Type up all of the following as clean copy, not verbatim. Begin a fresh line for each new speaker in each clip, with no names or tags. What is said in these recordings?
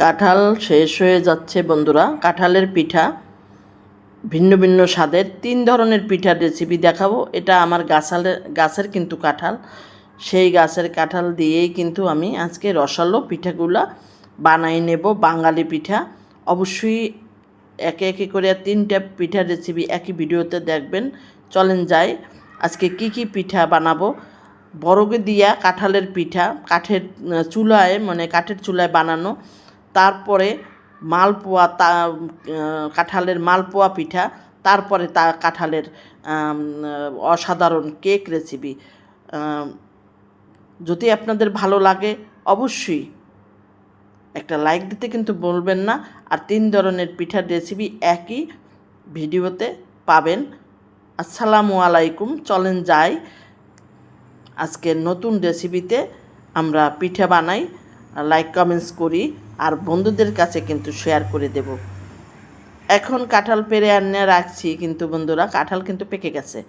কাঁঠাল শেষ হয়ে যাচ্ছে বন্ধুরা। কাঁঠালের পিঠা ভিন্ন ভিন্ন স্বাদের 3 ধরনের পিঠার রেসিপি দেখাবো। এটা আমার গাছের কিন্তু কাঁঠাল, সেই গাছের কাঁঠাল দিয়েই কিন্তু আমি আজকে রসালো পিঠাগুলা বানাই নেব। বাঙালি পিঠা অবশ্যই একে একে করে 3টা পিঠার রেসিপি একই ভিডিওতে দেখবেন। চলেন যাই আজকে কি পিঠা বানাবো। বরগে দিয়া কাঁঠালের পিঠা, কাঠের চুলায় মানে কাঠের চুলায় বানানো। তারপরে মালপোয়া, কাঁঠালের মালপোয়া পিঠা, তারপরে কাঁঠালের অসাধারণ কেক রেসিপি। যদি আপনাদের ভালো লাগে অবশ্যই একটা লাইক দিতে কিন্তু বলবেন না। আর 3 ধরনের পিঠার রেসিপি একই ভিডিওতে পাবেন। আসসালামু আলাইকুম। চলেন যাই আজকের নতুন রেসিপিতে। আমরা পিঠা বানাই, লাইক কমেন্টস করি, আর বন্ধুদের কাছে কিন্তু শেয়ার করে দেব। এখন কাঁঠাল পেড়ে আনিয়ে রাখছি কিন্তু বন্ধুরা, কাঁঠাল কিন্তু পেকে গেছে।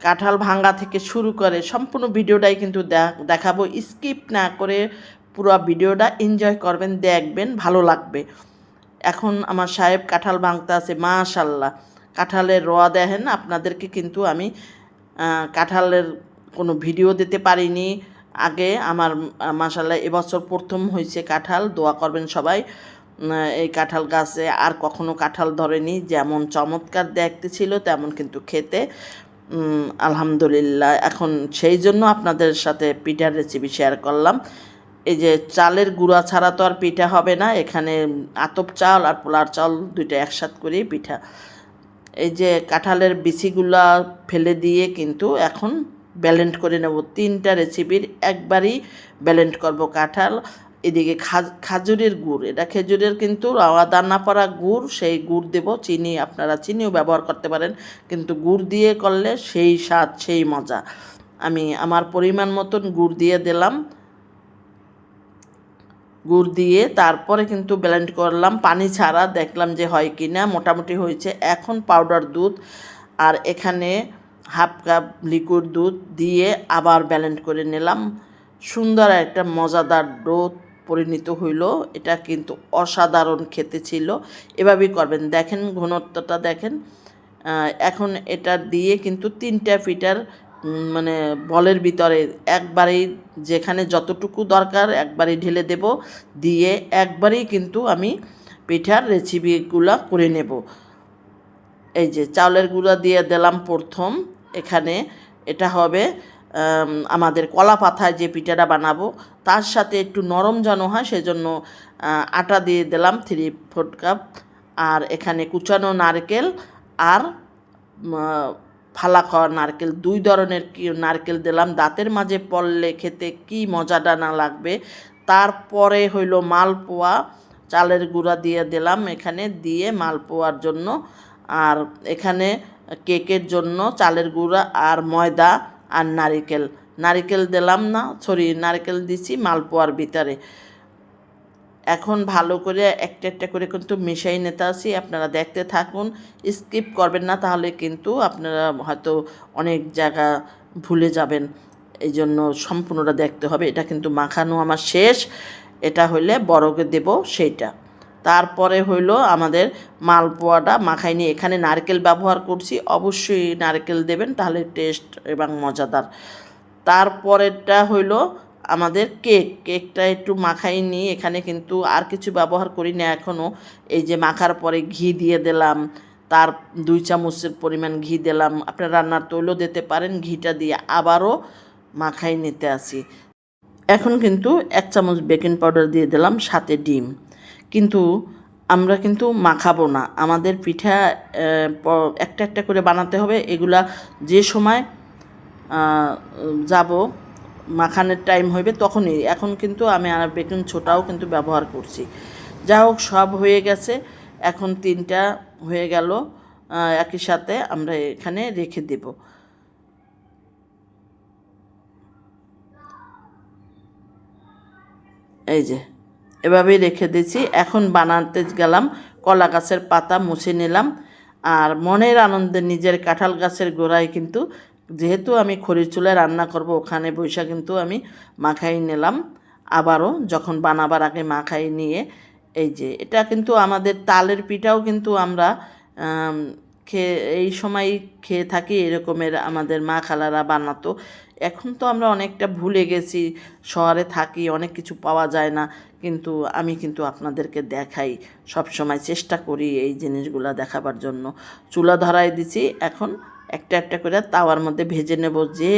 কাঁঠাল ভাঙা থেকে শুরু করে সম্পূর্ণ ভিডিওটাই কিন্তু দেখাবো। স্কিপ না করে পুরো ভিডিওটা এনজয় করবেন, দেখবেন, ভালো লাগবে। এখন আমার সাহেব কাঁঠাল ভাঙতে আছে, মাশাল্লাহ। কাঁঠালের রোয়া দেখেন। আপনাদেরকে কিন্তু আমি কাঁঠালের কোনো ভিডিও দিতে পারিনি আগে। আমার মাশাল্লাহ এবছর প্রথম হয়েছে কাঁঠাল। দোয়া করবেন সবাই। এই কাঁঠাল গাছে আর কখনো কাঁঠাল ধরেনি। যেমন চমৎকার দেখতে ছিল তেমন কিন্তু খেতে আলহামদুলিল্লাহ। এখন সেই জন্য আপনাদের সাথে পিঠার রেসিপি শেয়ার করলাম। এই যে চালের গুঁড়া ছাড়া তো আর পিঠা হবে না। এখানে আতপ চাল আর পোলার চাল দুইটা একসাথে করেই পিঠা। এই যে কাঁঠালের বিচিগুলা ফেলে দিয়ে কিন্তু এখন ব্লেন্ড করে নেব। 3টা রেসিপির একবারই ব্লেন্ড করব। কাঁঠাল, এদিকে খাজুরের গুড়, এটা খেজুরের কিন্তু দানা পড়া গুড়, সেই গুড় দেব। চিনি আপনারা চিনিও ব্যবহার করতে পারেন, কিন্তু গুড় দিয়ে করলে সেই স্বাদ, সেই মজা। আমি আমার পরিমাণ মতন গুড় দিয়ে দিলাম। গুড় দিয়ে তারপরে কিন্তু ব্লেন্ড করলাম পানি ছাড়া, দেখলাম যে হয় কি না। মোটামুটি হয়েছে। এখন পাউডার দুধ আর এখানে হাফ কাপ লিকুইড দুধ দিয়ে আবার ব্লেন্ড করে নিলাম। সুন্দর একটা মজাদার ডো পরিণত হইল। এটা কিন্তু অসাধারণ খেতে ছিল। এভাবেই করবেন, দেখেন ঘনত্বটা দেখেন। এখন এটা দিয়ে কিন্তু 3টা পিঠার মানে বলের ভিতরে একবারেই যেখানে যতটুকু দরকার একবারেই ঢেলে দেব। দিয়ে একবারেই কিন্তু আমি পিঠার রেসিপিগুলো করে নেব। এই যে চাউলের গুঁড়া দিয়ে দিলাম প্রথম। এখানে এটা হবে আমাদের কলা পাতায় যে পিঠাটা বানাবো তার সাথে একটু নরম যেন হয় সেজন্য আটা দিয়ে দিলাম 3/4 কাপ। আর এখানে কুচানো নারকেল আর ফালা খাওয়া নারকেল, 2 ধরনের নারকেল দিলাম। দাঁতের মাঝে পড়লে খেতে কি মজাটা না লাগবে। তারপরে হইল মালপোয়া, চালের গুঁড়া দিয়ে দিলাম এখানে, দিয়ে মালপোয়ার জন্য। আর এখানে কেকের জন্য চালের গুঁড়া আর ময়দা আর নারিকেল দিলাম না, নারকেল দিছি মালপোয়ার ভিতরে। এখন ভালো করে একটা একটা করে কিন্তু মিশাই নিতে আসি। আপনারা দেখতে থাকুন, স্কিপ করবেন না, তাহলে কিন্তু আপনারা হয়তো অনেক জায়গা ভুলে যাবেন। এই জন্য সম্পূর্ণটা দেখতে হবে। এটা কিন্তু মাখানো আমার শেষ। এটা হইলে বড়কে দেব সেইটা। তারপরে হইল আমাদের মালপোয়াটা মাখাই নিয়ে এখানে নারকেল ব্যবহার করছি। অবশ্যই নারকেল দেবেন, তাহলে টেস্ট এবং মজাদার। তারপরেরটা হইল আমাদের কেকটা একটু মাখাই নিই। এখানে কিন্তু আর কিছু ব্যবহার করি না এখনও। এই যে মাখার পরে ঘি দিয়ে দিলাম, তার 2 চামচের পরিমাণ ঘি দিলাম। আপনার রান্নার তৈলও দিতে পারেন। ঘিটা দিয়ে আবারও মাখাই নিতে আসি। এখন কিন্তু 1 চামচ বেকিং পাউডার দিয়ে দিলাম, সাথে ডিম। কিন্তু আমরা কিন্তু মাখাবো না, আমাদের পিঠা একটা একটা করে বানাতে হবে। এগুলা যে সময় যাব মাখানের টাইম হইবে তখনই। এখন কিন্তু আমি আর বেকিং সোডাও কিন্তু ব্যবহার করছি। যা হোক, সব হয়ে গেছে। এখন 3টা হয়ে গেল। একই সাথে আমরা এখানে রেখে দেব। এই যে এভাবেই রেখে দিয়েছি। এখন বানাতে গেলাম। কলা গাছের পাতা মুছে নিলাম। আর মনের আনন্দে নিজের কাঁঠাল গাছের গোড়ায় কিন্তু, যেহেতু আমি খড়ির চুলায় রান্না করব, ওখানে বৈশা কিন্তু আমি মাখাই নিলাম। আবারও যখন বানাবার আগে মাখাই নিয়ে এই যে এটা কিন্তু আমাদের তালের পিঠাও কিন্তু আমরা খেয়ে এই সময় খেয়ে থাকি, এরকমের আমাদের মা খালারা বানাতো। এখন তো আমরা অনেকটা ভুলে গেছি, শহরে থাকি, অনেক কিছু পাওয়া যায় না, কিন্তু আমি কিন্তু আপনাদেরকে দেখাই, সব সময় চেষ্টা করি এই জিনিসগুলো দেখাবার জন্য। চুলা ধরাই দিছি, এখন একটা একটা করে তাওয়ার মধ্যে ভেজে নেব। যে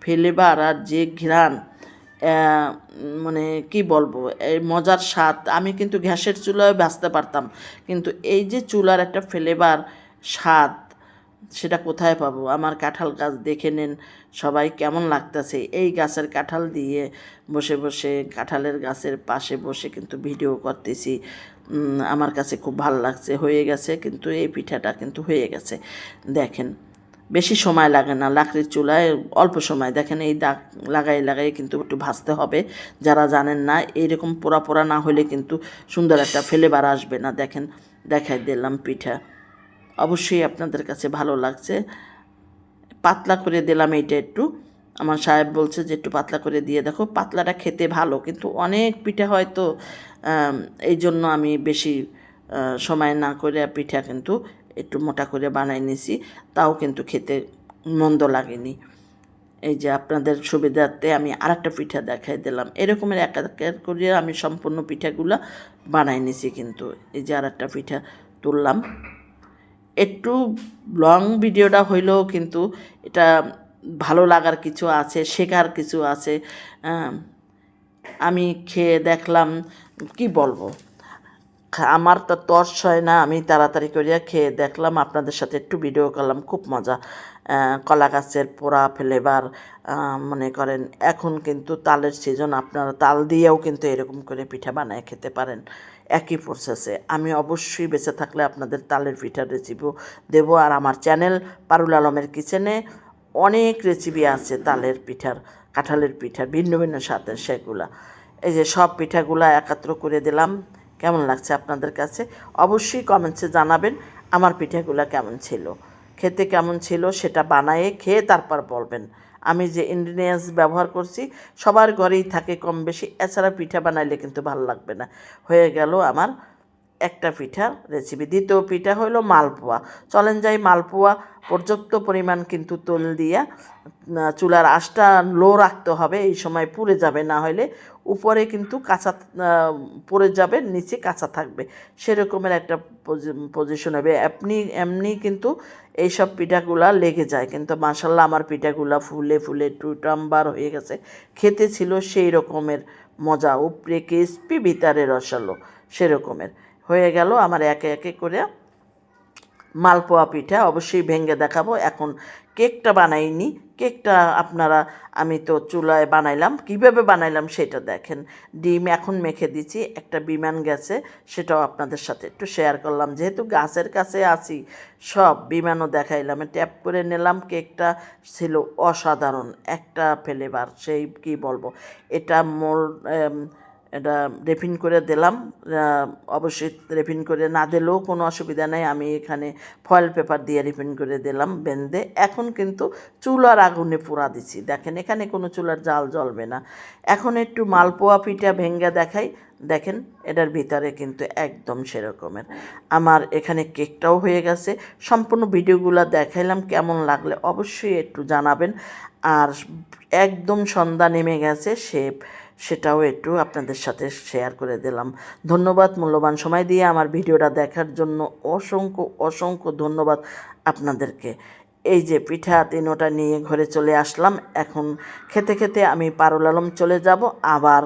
ফ্লেভার আর যে ঘ্রাণ, মানে কি বলবো, এই মজার স্বাদ। আমি কিন্তু গ্যাসের চুলায় ভাজতে পারতাম, কিন্তু এই যে চুলার একটা ফ্লেভার, স্বাদ, সেটা কোথায় পাবো? আমার কাঁঠাল গাছ দেখে নেন সবাই কেমন লাগতেছে। এই গাছের কাঁঠাল দিয়ে বসে বসে, কাঁঠালের গাছের পাশে বসে কিন্তু ভিডিও করতেছি। আমার কাছে খুব ভালো লাগছে। হয়ে গেছে কিন্তু এই পিঠাটা কিন্তু হয়ে গেছে। দেখেন, বেশি সময় লাগে না, লাকড়ির চুলায় অল্প সময়। দেখেন এই দাগ লাগাই লাগাই কিন্তু একটু ভাজতে হবে। যারা জানেন না, এইরকম পোড়া পোড়া না হলে কিন্তু সুন্দর একটা ফ্লেভার আসবে না। দেখেন, দেখাই দিলাম পিঠা, অবশ্যই আপনাদের কাছে ভালো লাগছে। পাতলা করে দিলাম এইটা একটু। আমার সাহেব বলছে যে একটু পাতলা করে দিয়ে দেখো, পাতলাটা খেতে ভালো, কিন্তু অনেক পিঠা হয়তো এই জন্য আমি বেশি সময় না করে পিঠা কিন্তু একটু মোটা করে বানাই নিছি, তাও কিন্তু খেতে মন্দ লাগেনি। এই যে আপনাদের সুবিধার্থে আমি আরেকটা পিঠা দেখাই দিলাম। এরকমের এক এক করে আমি সম্পূর্ণ পিঠাগুলো বানাই নিছি। কিন্তু এই যে আরেকটা পিঠা তুললাম। একটু লং ভিডিওটা হইলেও কিন্তু এটা ভালো লাগার কিছু আছে, শেখার কিছু আছে। আমি খেয়ে দেখলাম, কি বলবো, আমার তো তর্স হয় না, আমি তাড়াতাড়ি করিয়া খেয়ে দেখলাম, আপনাদের সাথে একটু ভিডিও করলাম। খুব মজা। কলা গাছের পোড়া ফ্লেভার, মনে করেন এখন কিন্তু তালের সিজন, আপনারা তাল দিয়েও কিন্তু এরকম করে পিঠা বানায় খেতে পারেন একই প্রসেসে। আমি অবশ্যই বেঁচে থাকলে আপনাদের তালের পিঠার রেসিপিও দেবো। আর আমার চ্যানেল পারুল আলমের কিচেনে অনেক রেসিপি আছে তালের পিঠার, কাঁঠালের পিঠার, ভিন্ন ভিন্ন স্বাদের, সেগুলা। এই যে সব পিঠাগুলা একাত্র করে দিলাম। কেমন লাগছে আপনাদের কাছে অবশ্যই কমেন্টসে জানাবেন। আমার পিঠাগুলো কেমন ছিল, খেতে কেমন ছিল, সেটা বানায়ে খেয়ে তারপর বলবেন। আমি যে ইনগ্রিডিয়েন্টস ব্যবহার করছি সবার ঘরেই থাকে কম বেশি, এছাড়া পিঠা বানাইলে কিন্তু ভালো লাগবে না। হয়ে গেল আমার একটা পিঠার রেসিপি। দ্বিতীয় পিঠা হলো মালপোয়া। চলেন যাই, মালপোয়া পর্যাপ্ত পরিমাণ কিন্তু তেল দিয়া চুলার আঁচটা লো রাখতে হবে, এই সময় পুড়ে যাবে, না হলে উপরে কিন্তু কাঁচা পড়ে যাবে, নিচে কাঁচা থাকবে, সেরকমের একটা পজিশন হবে। এমনি কিন্তু এইসব পিঠাগুলা লেগে যায়, কিন্তু মাশাল্লাহ আমার পিঠাগুলা ফুলে ফুলে টুটাম্বার হয়ে গেছে। খেতে ছিল সেই রকমের মজা, উপরে ক্রিস্পি ভিতরে রসালো, সেরকমের হয়ে গেল আমার একে একে করে মালপোয়া পিঠা। অবশ্যই ভেঙে দেখাবো। এখন কেকটা বানাইনি, কেকটা আপনারা, আমি তো চুলায় বানাইলাম, কিভাবে বানাইলাম সেটা দেখেন। ডিম এখন মেখে দিচ্ছি, একটা বিমান গেছে, সেটাও আপনাদের সাথে একটু শেয়ার করলাম। যেহেতু গাছের কাছে আছি, সব বিমানও দেখাইলাম। ট্যাপ করে নিলাম। কেকটা ছিল অসাধারণ একটা ফ্লেভার, সেই কি বলবো। এটা এটা রেফিন করে দিলাম। অবশ্যই রেফিন করে না দিলেও কোনো অসুবিধা নেই, আমি এখানে ফয়েল পেপার দিয়ে রেফিন করে দিলাম বেঁধে। এখন কিন্তু চুলার আগুনে পোড়া দিচ্ছি। দেখেন এখানে কোনো চুলার জাল জ্বলবে না। এখন একটু মালপোয়া পিঠা ভেঙ্গে দেখাই। দেখেন এটার ভিতরে কিন্তু একদম সেরকমের। আমার এখানে কেকটাও হয়ে গেছে। সম্পূর্ণ ভিডিওগুলো দেখাইলাম, কেমন লাগলে অবশ্যই একটু জানাবেন। আর একদম সন্ধ্যা নেমে গেছে, সেটাও একটু আপনাদের সাথে শেয়ার করে দিলাম। ধন্যবাদ মূল্যবান সময় দিয়ে আমার ভিডিওটা দেখার জন্য। অসংখ্য অসংখ্য ধন্যবাদ আপনাদেরকে। এই যে পিঠা তিনোটা নিয়ে ঘরে চলে আসলাম। এখন খেতে খেতে আমি পারুল আলম চলে যাব আবার।